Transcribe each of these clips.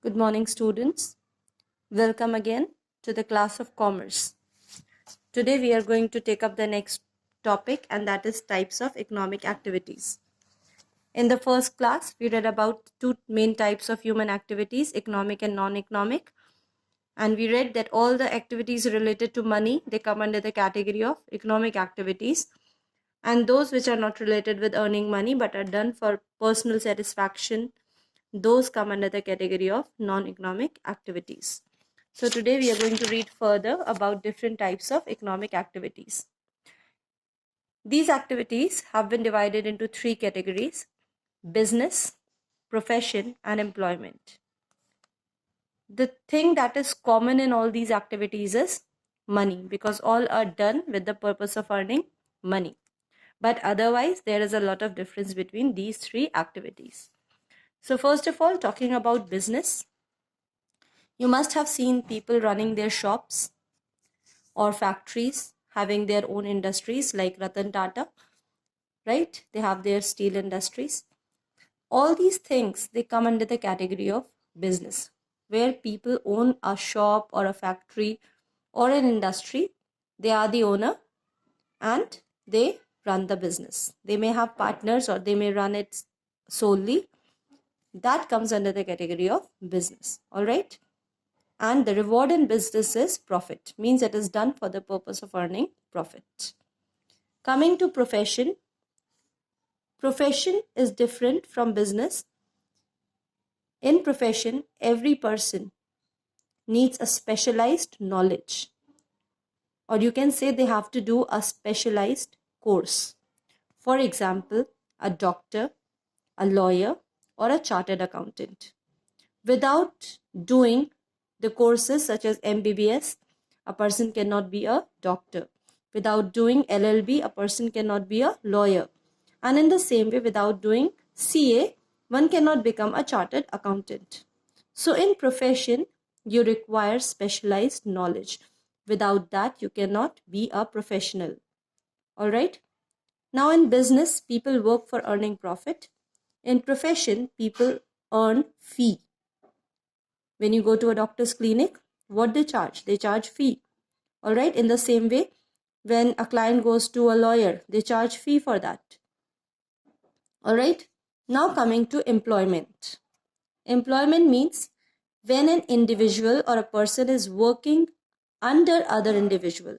Good morning, students. Welcome again to the class of commerce. Today we are going to take up the next topic, and that is types of economic activities. In the first class, we read about two main types of human activities, economic and non-economic. And we read that all the activities related to money, they come under the category of economic activities. And those which are not related with earning money but are done for personal satisfaction, those come under the category of non-economic activities. So today we are going to read further about different types of economic activities. These activities have been divided into three categories: business, profession, and employment. The thing that is common in all these activities is money, because all are done with the purpose of earning money. But otherwise, there is a lot of difference between these three activities. So first of all, talking about business, you must have seen people running their shops or factories, having their own industries like Ratan Tata, right? They have their steel industries. All these things, they come under the category of business, where people own a shop or a factory or an industry. They are the owner and they run the business. They may have partners or they may run it solely. That comes under the category of business. All right. And the reward in business is profit, means it is done for the purpose of earning profit. Coming to profession, profession is different from business. In profession, every person needs a specialized knowledge, or you can say they have to do a specialized course. For example, a doctor, a lawyer, or a chartered accountant. Without doing the courses such as MBBS, a person cannot be a doctor. Without doing LLB, a person cannot be a lawyer. And in the same way, without doing CA, one cannot become a chartered accountant. So in profession, you require specialized knowledge. Without that, you cannot be a professional. All right. Now in business, people work for earning profit. In profession, people earn fee. When you go to a doctor's clinic, what they charge? They charge fee. All right. In the same way, when a client goes to a lawyer, they charge fee for that. All right. Now coming to employment. Employment means when an individual or a person is working under other individual.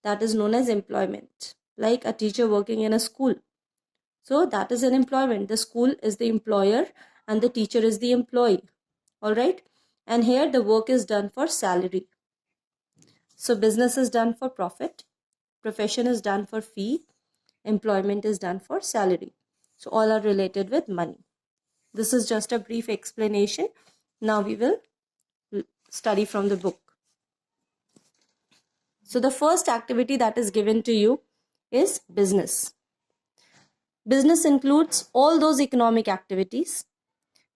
That is known as employment. Like a teacher working in a school. So that is an employment. The school is the employer and the teacher is the employee. All right. And here the work is done for salary. So business is done for profit. Profession is done for fee. Employment is done for salary. So all are related with money. This is just a brief explanation. Now we will study from the book. So the first activity that is given to you is business. Business includes all those economic activities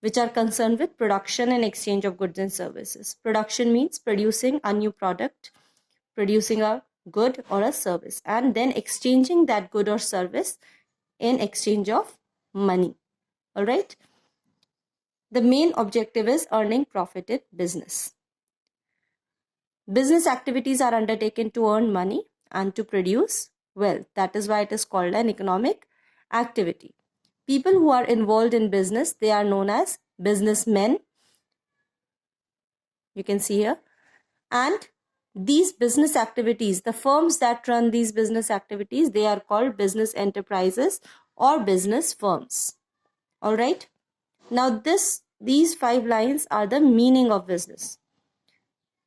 which are concerned with production and exchange of goods and services. Production means producing a new product, producing a good or a service, and then exchanging that good or service in exchange of money. All right. The main objective is earning profit in business. Business activities are undertaken to earn money and to produce wealth. That is why it is called an economic activity. People who are involved in business, they are known as businessmen. You can see here. And these business activities, the firms that run these business activities, they are called business enterprises or business firms. All right. Now these 5 lines are the meaning of business.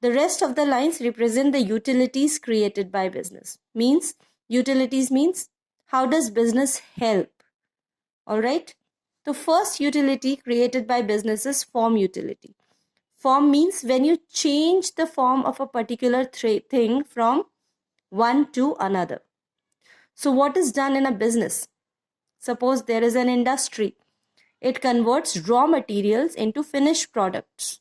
The rest of the lines represent the utilities created by business. Utilities means how does business help? All right. The first utility created by business is form utility. Form means when you change the form of a particular thing from one to another. So what is done in a business? Suppose there is an industry. It converts raw materials into finished products.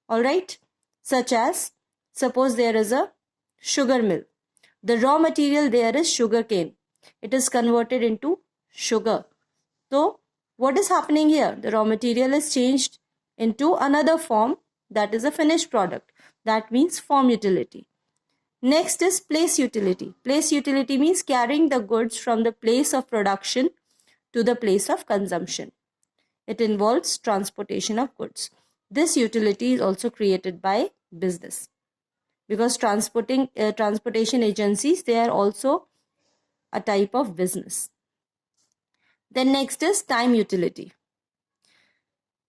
All right. Such as, suppose there is a sugar mill. The raw material there is sugar cane. It is converted into sugar. So what is happening here? The raw material is changed into another form, that is a finished product. That means form utility. Next is place utility. Place utility means carrying the goods from the place of production to the place of consumption. It involves transportation of goods. This utility is also created by business, because transportation agencies, they are also a type of business. Then next is time utility.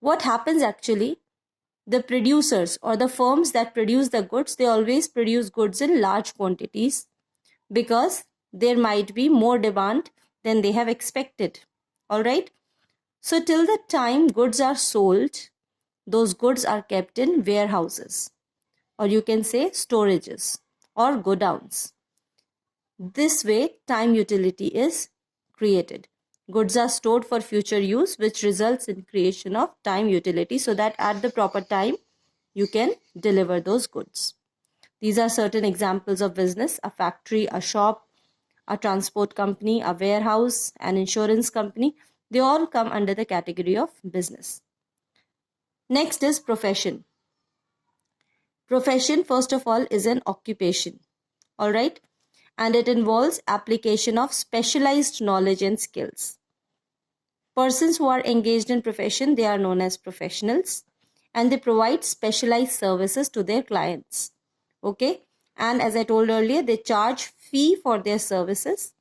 What happens actually, the producers or the firms that produce the goods, they always produce goods in large quantities because there might be more demand than they have expected. All right. So till the time goods are sold, those goods are kept in warehouses, or you can say storages or godowns. This way, time utility is created. Goods are stored for future use, which results in creation of time utility, so that at the proper time you can deliver those goods. These are certain examples of business: a factory, a shop, a transport company, a warehouse, an insurance company. They all come under the category of business. Next is profession. Profession, first of all, is an occupation. All right. And it involves application of specialized knowledge and skills. Persons who are engaged in profession, they are known as professionals, and they provide specialized services to their clients. Okay. And as I told earlier, they charge fee for their services.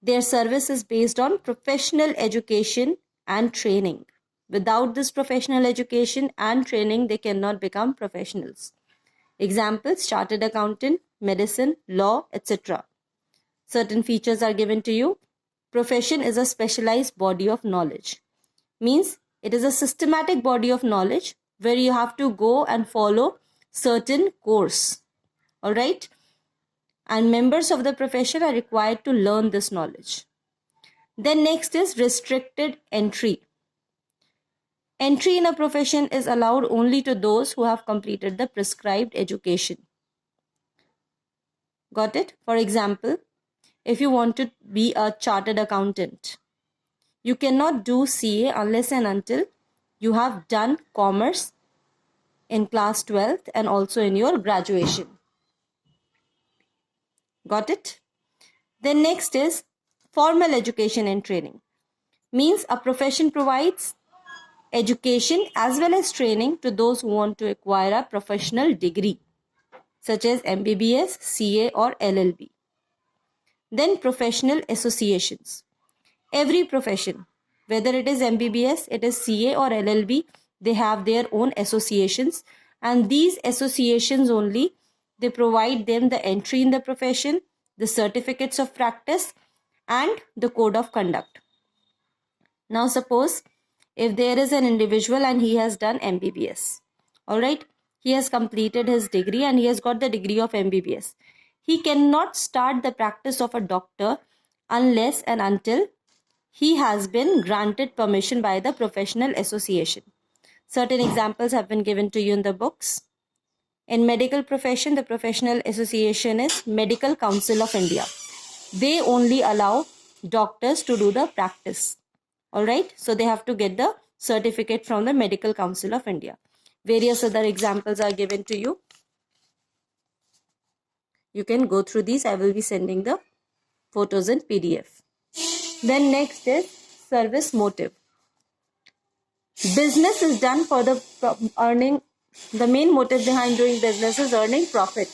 Their service is based on professional education and training. Without this professional education and training, they cannot become professionals. Examples: chartered accountant, medicine, law, etc. Certain features are given to you. Profession is a specialized body of knowledge. Means it is a systematic body of knowledge where you have to go and follow certain course. All right. And members of the profession are required to learn this knowledge. Then next is restricted entry. Entry in a profession is allowed only to those who have completed the prescribed education. Got it? For example, if you want to be a chartered accountant, you cannot do CA unless and until you have done commerce in class 12th and also in your graduation. Got it? Then next is formal education and training. Means a profession provides education as well as training to those who want to acquire a professional degree, such as MBBS, CA or LLB. Then professional associations. Every profession, whether it is MBBS, it is CA or LLB, they have their own associations, and these associations only, they provide them the entry in the profession, the certificates of practice, and the code of conduct. Now suppose if there is an individual and he has done MBBS, all right, he has completed his degree and he has got the degree of MBBS. He cannot start the practice of a doctor unless and until he has been granted permission by the professional association. Certain examples have been given to you in the books. In medical profession, the professional association is Medical Council of India. They only allow doctors to do the practice. All right. So they have to get the certificate from the Medical Council of India. Various other examples are given to you. You can go through these. I will be sending the photos in PDF. Then next is service motive. Business is done for the earning. The main motive behind doing business is earning profit.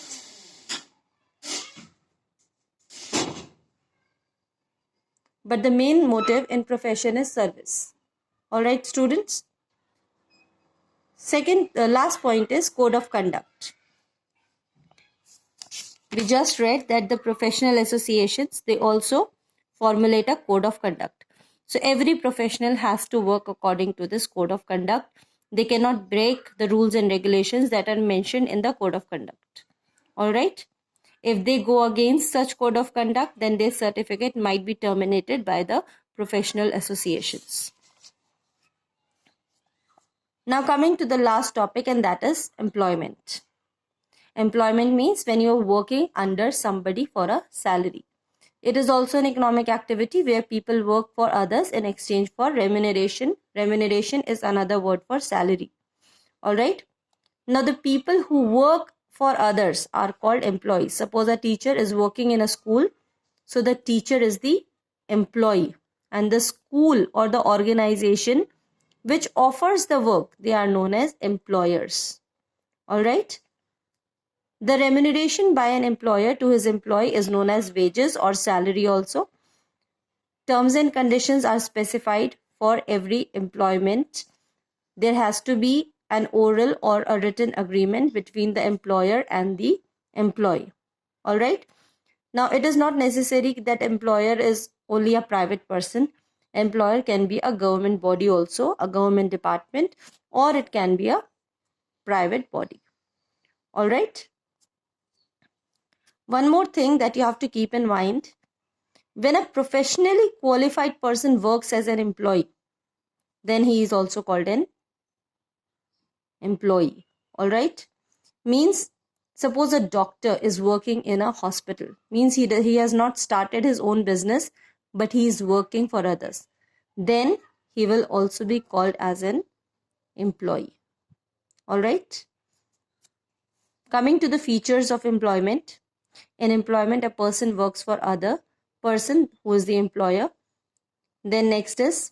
But the main motive in profession is service. All right, students. Second, last point is code of conduct. We just read that the professional associations, they also formulate a code of conduct. So every professional has to work according to this code of conduct. They cannot break the rules and regulations that are mentioned in the code of conduct. All right. If they go against such code of conduct, then their certificate might be terminated by the professional associations. Now coming to the last topic, and that is employment. Employment means when you are working under somebody for a salary. It is also an economic activity where people work for others in exchange for remuneration. Remuneration is another word for salary. All right. Now, the people who work for others are called employees. Suppose a teacher is working in a school. So the teacher is the employee, and the school or the organization which offers the work, they are known as employers. All right. The remuneration by an employer to his employee is known as wages or salary also. Terms and conditions are specified for every employment. There has to be an oral or a written agreement between the employer and the employee. All right. Now, it is not necessary that employer is only a private person. Employer can be a government body also, a government department, or it can be a private body. All right. One more thing that you have to keep in mind. When a professionally qualified person works as an employee, then he is also called an employee. All right. Means, suppose a doctor is working in a hospital. Means he has not started his own business, but he is working for others. Then he will also be called as an employee. All right. Coming to the features of employment. In employment, a person works for other person who is the employer. Then next is,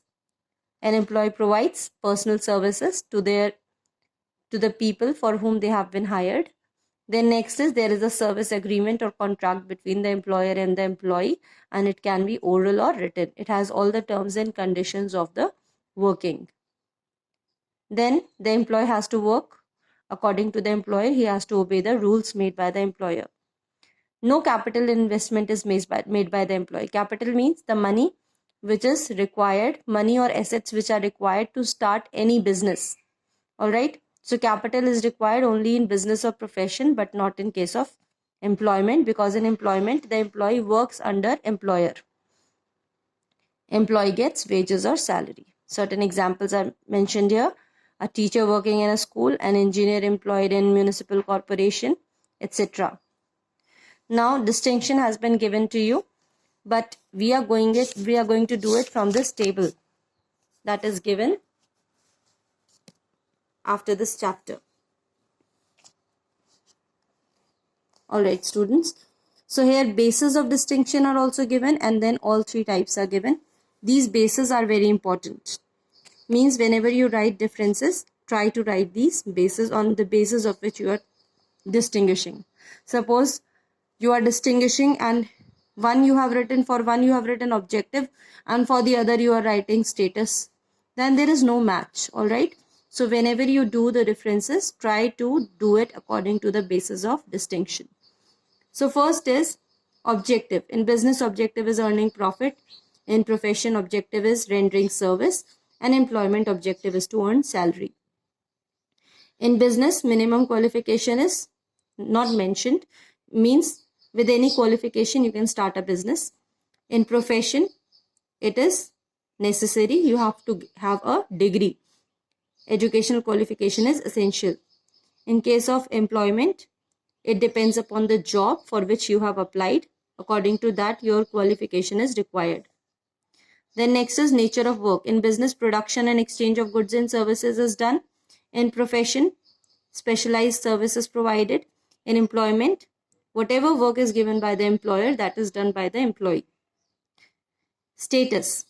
an employee provides personal services to the people for whom they have been hired. Then next is, there is a service agreement or contract between the employer and the employee, and it can be oral or written. It has all the terms and conditions of the working. Then the employee has to work according to the employer. He has to obey the rules made by the employer. No capital investment is made by the employee. Capital means the money which is required, money or assets which are required to start any business. All right. So capital is required only in business or profession, but not in case of employment, because in employment, the employee works under employer. Employee gets wages or salary. Certain examples are mentioned here. A teacher working in a school, an engineer employed in municipal corporation, etc. Now, distinction has been given to you, but we are going to do it from this table that is given after this chapter. All right, students. So here bases of distinction are also given, and then all three types are given. These bases are very important. Means whenever you write differences, try to write these bases on the basis of which you are distinguishing. Suppose you are distinguishing, and for one you have written objective, and for the other you are writing status, then there is no match. All right. So whenever you do the differences, try to do it according to the basis of distinction. So first is objective. In business, objective is earning profit. In profession, objective is rendering service. And employment, objective is to earn salary. In business, minimum qualification is not mentioned. Means with any qualification you can start a business. In profession, it is necessary. You have to have a degree. Educational qualification is essential. In case of employment, it depends upon the job for which you have applied. According to that, your qualification is required. Then next is nature of work. In business, production and exchange of goods and services is done. In profession, specialized services provided. In employment, whatever work is given by the employer, that is done by the employee. Status.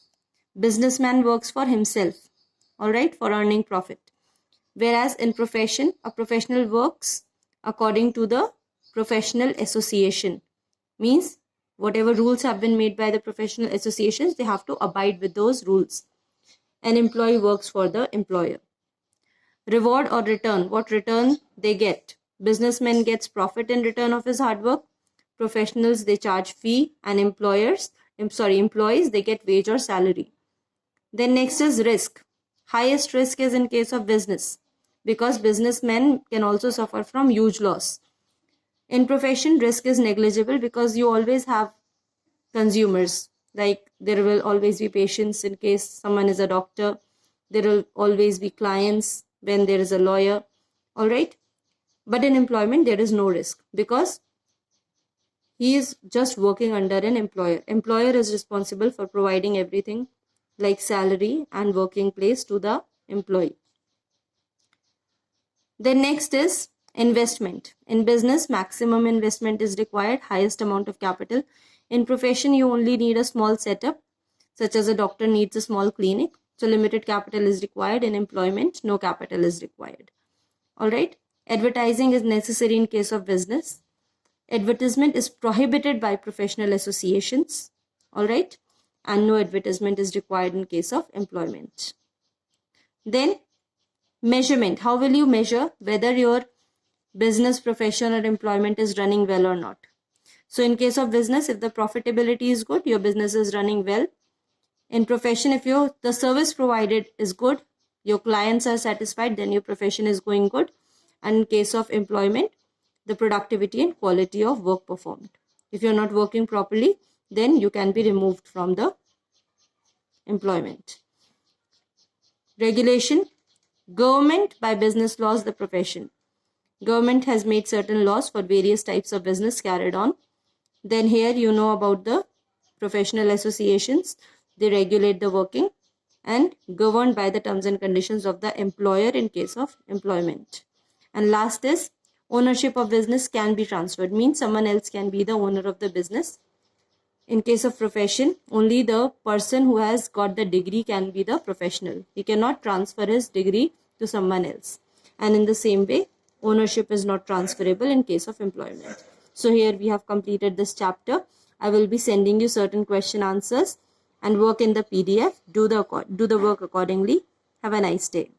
Businessman works for himself, all right, for earning profit. Whereas in profession, a professional works according to the professional association. Means whatever rules have been made by the professional associations, they have to abide with those rules. An employee works for the employer. Reward or return. What return they get? Businessman gets profit in return of his hard work. Professionals, they charge fee, and employees, they get wage or salary. Then next is risk. Highest risk is in case of business, because businessmen can also suffer from huge loss. In profession, risk is negligible because you always have consumers. Like there will always be patients in case someone is a doctor. There will always be clients when there is a lawyer. All right. But in employment, there is no risk because he is just working under an employer. Employer is responsible for providing everything like salary and working place to the employee. Then next is investment. In business, maximum investment is required, highest amount of capital. In profession, you only need a small setup, such as a doctor needs a small clinic. So limited capital is required. In employment, no capital is required. Alright. Advertising is necessary in case of business. Advertisement is prohibited by professional associations. Alright. And no advertisement is required in case of employment. Then measurement. How will you measure whether your business, profession or employment is running well or not? So in case of business, if the profitability is good, your business is running well. In profession, if the service provided is good, your clients are satisfied, then your profession is going good. And in case of employment, the productivity and quality of work performed. If you're not working properly, then you can be removed from the employment. Regulation. Government by business laws, the profession. Government has made certain laws for various types of business carried on. Then here you know about the professional associations. They regulate the working and governed by the terms and conditions of the employer in case of employment. And last is ownership of business can be transferred, means someone else can be the owner of the business. In case of profession, only the person who has got the degree can be the professional. He cannot transfer his degree to someone else. And in the same way, ownership is not transferable in case of employment. So here we have completed this chapter. I will be sending you certain question answers and work in the PDF. Do the work accordingly. Have a nice day.